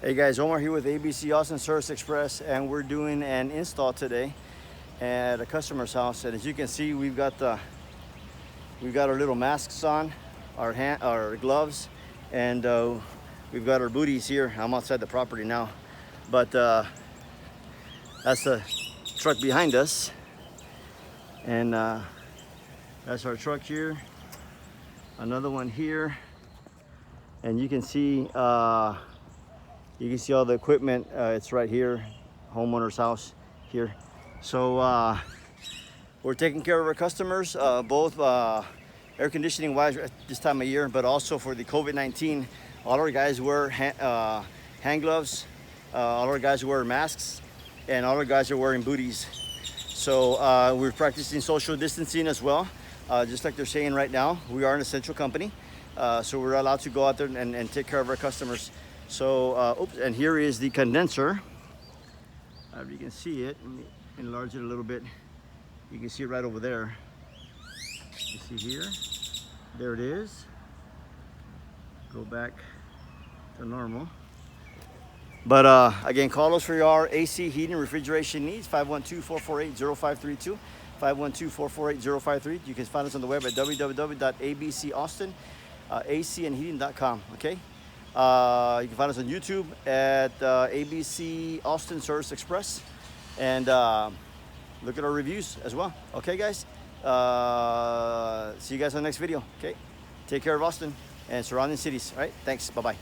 Hey guys, Omar here with ABC Austin Service Express, and we're doing an install today at a customer's house. And as you can see, we've got our little masks on, our gloves, and we've got our booties here. I'm outside the property now, but that's the truck behind us, and that's our truck here. Another one here, and you can see all the equipment. It's right here, homeowner's house here. So we're taking care of our customers, both air conditioning wise at this time of year, but also for the COVID-19. All our guys wear hand gloves, all our guys wear masks, and all our guys are wearing booties. So we're practicing social distancing as well, just like they're saying right now. We are an essential company, so we're allowed to go out there and take care of our customers. So, and here is the condenser. If you can see it, let me enlarge it a little bit. You can see it right over there. You see here? There it is. Go back to normal. But again, call us for your AC, heating, refrigeration needs. 512-448-0532. 512-448-0532. You can find us on the web at www.abcaustinacandheating.com. Okay? You can find us on YouTube at ABC Austin Service Express, and look at our reviews as well. Okay, guys? See you guys on the next video. Okay? Take care of Austin and surrounding cities. All right? Thanks. Bye-bye.